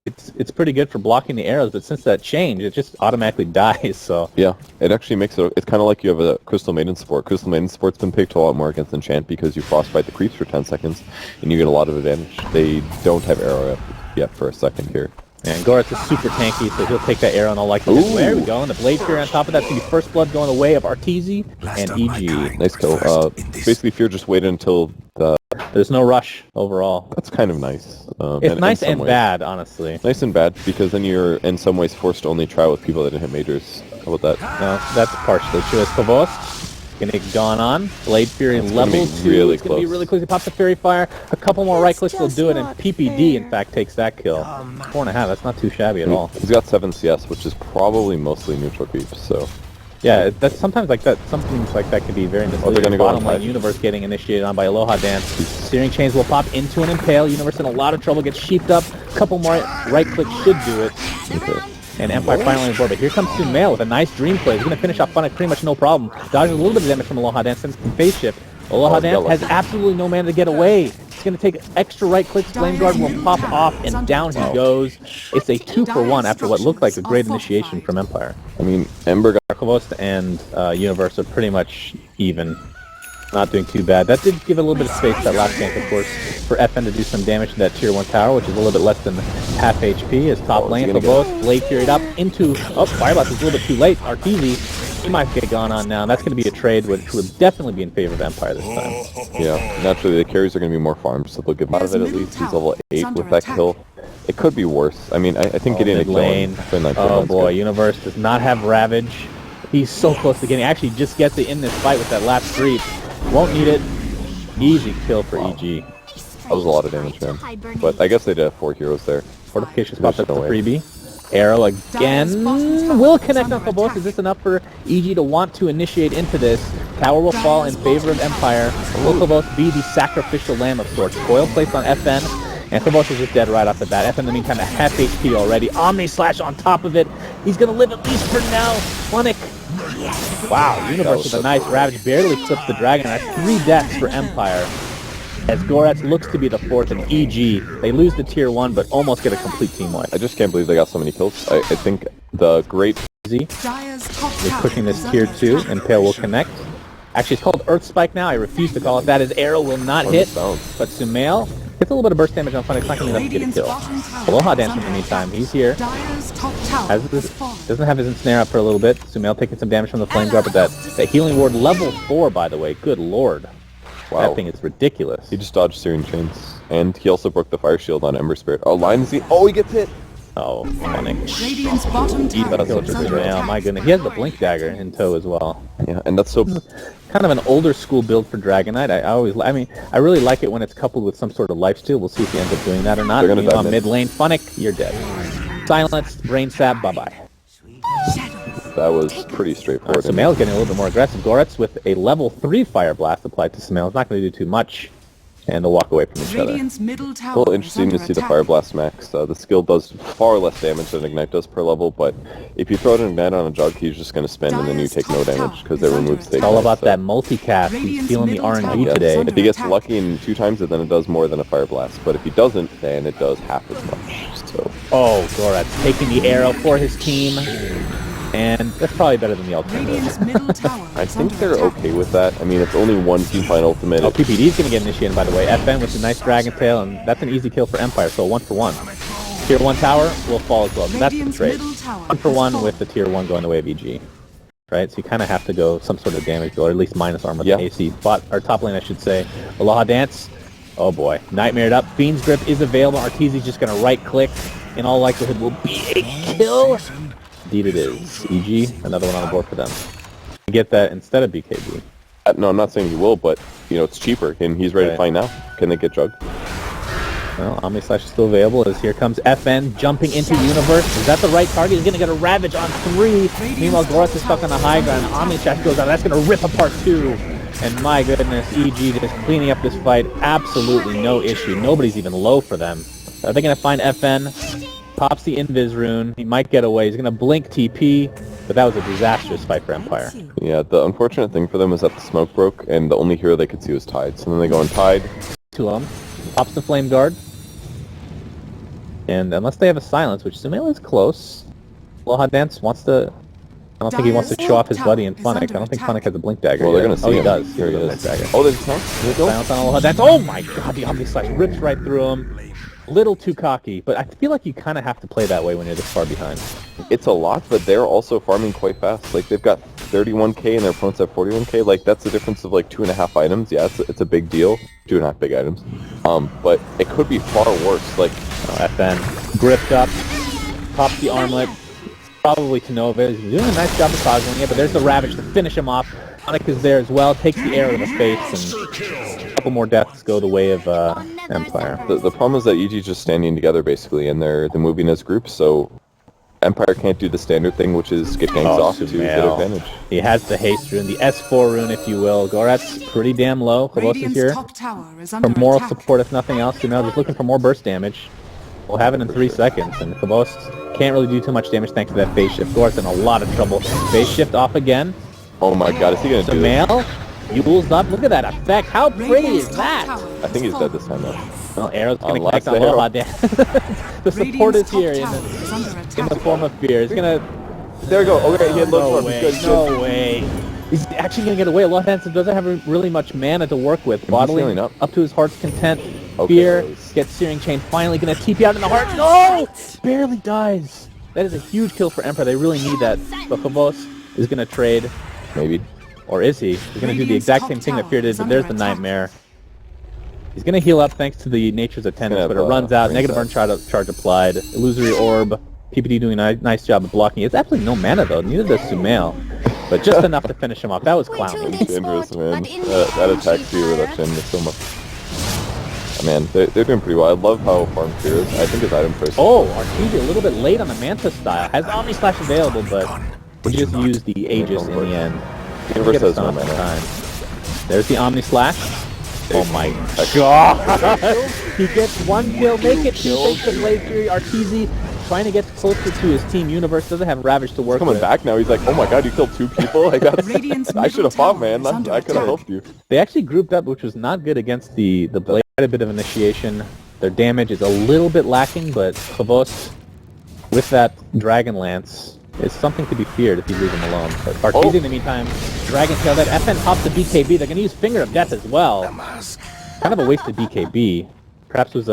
it's pretty good for blocking the arrows, but since that change, it just automatically dies, so... Yeah, it actually makes it... It's kind of like you have a Crystal Maiden support. Crystal Maiden support's been picked a lot more against Enchant because you frostbite the creeps for 10 seconds, and you get a lot of advantage. They don't have arrow yet for a second here. And Goretz is super tanky, so he'll take that arrow and all likelihood. There we go, and the Blade Fury on top of that's going to be First Blood going the way of Arteezy and EG. Nice kill. Basically, Fear just waited until the... There's no rush overall. That's kind of nice. It's nice and bad, honestly. Nice and bad, because then you're, in some ways, forced to only try with people that didn't hit majors. How about that? No, that's partially true. As Kovost gonna get gone on. Blade Fury level 2. Really it's gonna be really close. He pops the Fury Fire. A couple more right clicks will do it, and PPD, in fact, takes that kill. 4.5, that's not too shabby at all. He's got 7 CS, which is probably mostly neutral creeps, so... Yeah, that's sometimes like that. Some things like that can be very misleading. Bottom lane Universe getting initiated on by Aloha Dance. Searing Chains will pop into an Impale. Universe in a lot of trouble, gets sheeped up. A couple more right clicks should do it. Okay. And Empire finally on board, but here comes Sumail with a nice Dream Play. He's going to finish off Funnick pretty much no problem. Dodges a little bit of damage from Aloha Dance since Phase Shift. Aloha Dance has absolutely no mana to get away. It's going to take extra right clicks. Flame Guard will pop off, and down he goes. It's a 2-for-1 after what looked like a great initiation from Empire. I mean, Ember got... Archivist and Universe are pretty much even. Not doing too bad. That did give a little bit of space, that last gank, of course, for FN to do some damage to that Tier 1 tower, which is a little bit less than half HP. His top lane for both. Blade carried up into... Oh, Fire Blast is a little bit too late. Arteezy, he might get gone on now. That's going to be a trade which would definitely be in favor of Empire this time. Yeah, naturally the carries are going to be more farmed, so they'll get out of it at least. He's level 8 with that kill. It could be worse. I mean, I think getting a lane. Oh boy, Universe does not have Ravage. He's so close to getting... Actually, just gets it in this fight with that last creep. Won't need it. Easy kill for EG. That was a lot of damage, man. But I guess they did have 4 heroes there. Fortification spot up the freebie. Arrow again. Will connect on Phobos. Is this enough for EG to want to initiate into this? Tower will fall in favor of Empire. Will Phobos be the sacrificial lamb of sorts? Coil placed on FN. And Phobos is just dead right off the bat. FN in the meantime at half HP already. Omni Slash on top of it. He's going to live at least for now. Funnick. Wow, Universe with a nice Ravage barely clips the Dragon. That's 3 deaths for Empire. As Goretz looks to be the 4th, and EG, they lose the Tier 1, but almost get a complete team wipe. I just can't believe they got so many kills. I think the great... Easy. They're pushing this Tier 2, and Pale will connect. Actually, it's called Earth Spike now. I refuse to call it that. His arrow will not hit, but Sumail gets a little bit of burst damage on Funnick. It's not going to be enough to get a kill. Aloha Dance in the meantime. He's here. Doesn't have his ensnare up for a little bit. Sumail taking some damage from the Flame Guard, but that healing ward level 4, by the way. Good lord. Wow. That thing is ridiculous. He just dodged Searing Chains. And he also broke the Fire Shield on Ember Spirit. Oh, Lion Z. Oh, he gets hit! Oh, Funnick. My goodness. He has the Blink Dagger in tow as well. Yeah, and that's so... Kind of an older school build for Dragon Knight. I really like it when it's coupled with some sort of lifesteal. We'll see if he ends up doing that or not. On mid lane, Funnick, you're dead. Silenced, Brain Sap, bye-bye. That was pretty straightforward. Sumail's getting a little bit more aggressive. Goretz with a level 3 Fire Blast applied to Sumail. It's not going to do too much. And they'll walk away from each other. It's a little interesting to see the Fire Blast max. The skill does far less damage than Ignite does per level, but if you throw an Ignite on a Jug, he's just going to spin and then you take no damage because it removes the... It's all about that multicast. He's feeling the RNG today. If he gets lucky in 2 times it, then it does more than a Fire Blast, but if he doesn't, then it does half as much. So. Oh, Goretz taking the arrow for his team. And that's probably better than the alternative. I think they're okay with that. I mean, it's only 1 team fight ultimate. Oh, PPD's going to get initiated, by the way. FN with a nice Dragon Tail, and that's an easy kill for Empire, so 1-for-1. Tier 1 tower will fall as well, so that's the trade. 1-for-1 with the Tier 1 going the way of EG. Right, so you kind of have to go some sort of damage build, or at least minus armor than AC. Or top lane, I should say. Aloha Dance. Oh boy. Nightmared up. Fiend's Grip is available. Arteezy's just going to right-click. In all likelihood, will be a kill. Indeed it is. EG, another one on the board for them. Get that instead of BKB. No, I'm not saying he will, but, you know, it's cheaper, and he's ready to find now. Can they get Jug? Well, Omni Slash is still available, as here comes FN jumping into Universe. Is that the right target? He's going to get a Ravage on 3. Meanwhile, Goretz is stuck on the high ground. Omni Slash goes out. That's going to rip apart 2. And my goodness, EG just cleaning up this fight. Absolutely no issue. Nobody's even low for them. Are they going to find FN? Pops the Invis rune. He might get away. He's going to blink TP, but that was a disastrous fight for Empire. Yeah, the unfortunate thing for them is that the smoke broke, and the only hero they could see was Tide. So then they go on Tide. Pops the Flame Guard. And unless they have a silence, which Sumail is close, Aloha Dance wants to... I don't think he wants to show off his buddy in Funnick. I don't think Funnick has a blink dagger. Well, they're gonna see he him. does. Here he has a is. blink dagger. Oh, there's a silence. There you go. Silence on Aloha Dance. Oh my god, the Omni Slash rips right through him. Little too cocky, but I feel like you kind of have to play that way when you're this far behind. It's a lot, but they're also farming quite fast. Like, they've got 31k and their opponents have 41k. Like, that's the difference of like 2.5 items. Yeah, it's a big deal. 2.5 big items. But it could be far worse. Like, FN gripped up, pops the armlet. Probably to Nova. He's doing a nice job of toggling it, but there's the Ravage to finish him off. Sonic is there as well, takes the arrow to the face, and a couple more deaths go the way of Empire. the problem is that EG's just standing together, basically, and they're moving as groups, so Empire can't do the standard thing, which is get ganks off to get advantage. He has the haste rune, the S4 rune, if you will. Gorat's pretty damn low. Kobos is here for moral support, if nothing else. Sumail just looking for more burst damage. We'll have it in 3 seconds, and Kobos can't really do too much damage thanks to that phase shift. Gorat's in a lot of trouble. Phase shift off again. Oh my god, is he gonna do it? Sumail, Yule's up. Look at that effect. How pretty is that? I think he's dead this time, though. Well, arrow's gonna connect on Aloha Dance. The support is here in the form of fear. He's gonna... There we go. Okay, he had low No way. No way. He's actually gonna get away. Aloha Dance doesn't have really much mana to work with. Bottling up to his heart's content. Fear gets Searing Chain. Finally gonna TP out in the heart. No! Barely dies. That is a huge kill for Emperor. They really need that. But Kobos is gonna trade. Maybe. Or is he? He's gonna do the exact same thing that Fear did, but there's the Nightmare. He's gonna heal up thanks to the Nature's Attendance, but it runs out. Negative burn charge applied. Illusory Orb. PPD doing a nice job of blocking. It's absolutely no mana though. Neither does Sumail. But just enough to finish him off. That was clowning. Dangerous, man. That attack speed reduction is so much. Man, they're doing pretty well. I love how farm Fear is. I think his item first. Oh, Artesia a little bit late on the Manta style. Has Omni Slash available, but we just used the Aegis in the end. Universe has no mana. There's the Omni Slash. Oh my god! He gets one kill, make it two thanks to Blade Fury. Artesia trying to get closer to his team. Universe doesn't have Ravage to work with. Coming back now, he's like, oh my god, you killed 2 people? Like, that's... I should have fought, man. I could have helped you. They actually grouped up, which was not good against the Blade. Had a bit of initiation. Their damage is a little bit lacking, but Kobos, with that Dragon Lance, is something to be feared if you leave him alone. But Artesia, in the meantime, Dragon Tail, that FN pops the BKB. They're going to use Finger of Death as well. Kind of a wasted BKB. Perhaps was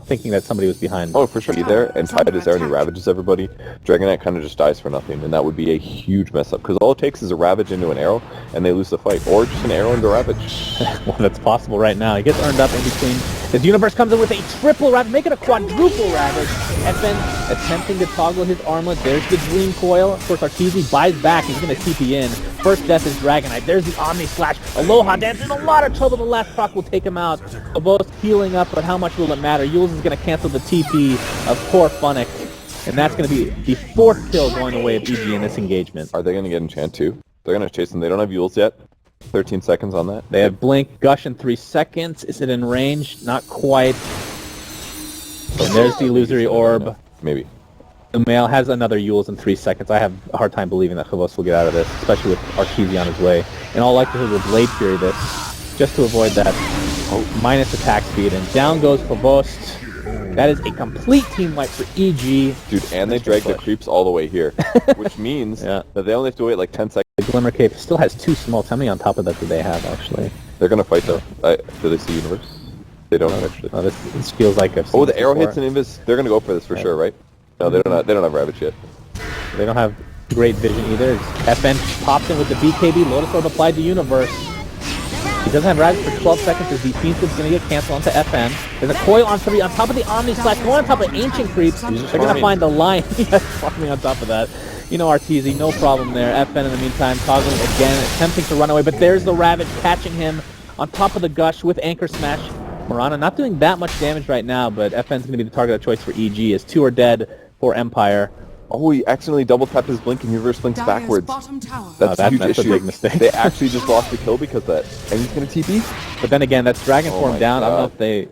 thinking that somebody was behind. Oh, for sure. He's there, and Tide is there, and he ravages everybody. Dragonite kind of just dies for nothing, and that would be a huge mess up, because all it takes is a Ravage into an arrow, and they lose the fight. Or just an arrow into Ravage. Well, that's possible right now. He gets earned up in between. His Universe comes in with a triple Ravage, make it a quadruple Ravage. FN attempting to toggle his armlet. There's the Dream Coil. Of course, Artesia buys back. He's going to TP in. First death is Dragonite. There's the Omni Slash. Aloha Dance in a lot of trouble. The last proc will take him out. Both healing up, but how much will it matter? Yules is going to cancel the TP of poor Funnick. And that's going to be the 4th kill going the way of EG in this engagement. Are they going to get Enchant too? They're going to chase them. They don't have Yules yet. 13 seconds on that. They have Blink, Gush in 3 seconds. Is it in range? Not quite. And there's the Illusory Orb. Maybe. Sumail has another Yules in 3 seconds. I have a hard time believing that Kobos will get out of this, especially with Artesia on his way. In all likelihood, will Blade Fury this, just to avoid that minus attack speed. And down goes Kobos. That is a complete team wipe for EG. Dude, and they drag the creeps all the way here, which means that they only have to wait like 10 seconds. The Glimmer Cape still has 2 smokes. How many on top of that do they have, actually? They're going to fight, though. Do they see Universe? They don't, actually. Oh, this feels like I've seen the arrow hits an Invis. They're going to go for this for sure, right? No, they don't have Ravage yet. They don't have great vision either. FN pops in with the BKB. Lotus Orb applied to Universe. He doesn't have Ravage for 12 seconds as Defense is going to get canceled onto FN. There's a Coil on 3 on top of the Omni Slash. Going on top of Ancient Creeps. They're going to find the line. Farming on top of that. You know, Artesia, no problem there. FN in the meantime, toggling again, attempting to run away. But there's the Ravage catching him on top of the Gush with Anchor Smash. Murana not doing that much damage right now, but FN's going to be the target of choice for EG as 2 are dead for Empire. Oh, he accidentally double tapped his blink and Universe blinks backwards. That's a huge issue. A big mistake. They actually just lost the kill because of that. And he's going to TP? But then again, that's Dragon Form down. God. I don't know if they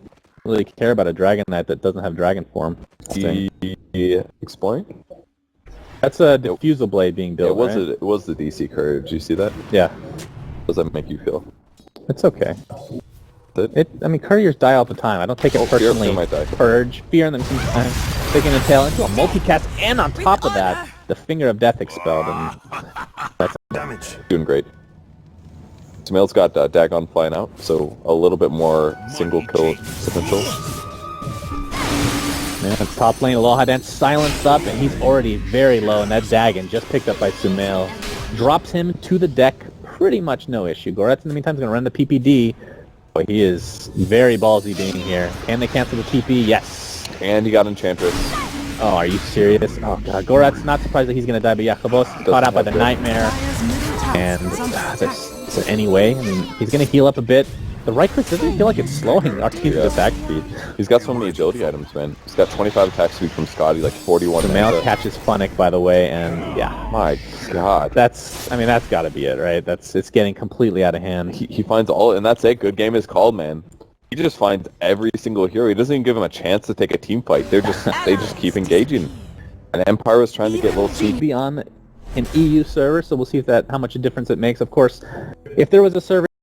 really care about a Dragon Knight that doesn't have Dragon Form. Exploring? That's a Diffusal Blade being built, it was the DC Courage. You see that? Yeah. How does that make you feel? It's okay. it. I mean, couriers die all the time. I don't take it personally. Fear might die. Purge, fear them sometimes. Taking a tail into a multicast, and on top of that, the Finger of Death expelled, and that's Damage. doing great. Sumail's got Dagon flying out, so a little bit more single kill potential. Man, top lane, Aloha Dance silenced up, and he's already very low, and that Dagon just picked up by Sumail drops him to the deck, pretty much no issue. Goretz in the meantime is going to run the PPD, but he is very ballsy being here. Can they cancel the TP? Yes. And he got Enchantress. Oh, are you serious? Oh god, Goretz, not surprised that he's going to die, but yeah, Khabos caught out by the Nightmare. And is there any way? I mean, he's going to heal up a bit. The right click doesn't feel like it's slowing our team's attack speed. He's got so many agility items, man. He's got 25 attack speed from Scotty, like 41. The male catches Funnick, by the way, and yeah. My god. That's got to be it, right? It's getting completely out of hand. He finds all, and that's it. Good game is called, man. He just finds every single hero. He doesn't even give him a chance to take a team fight. They just keep engaging. And Empire was trying to get a little sneaky. Be on an EU server, so we'll see if how much a difference it makes. Of course, if there was a server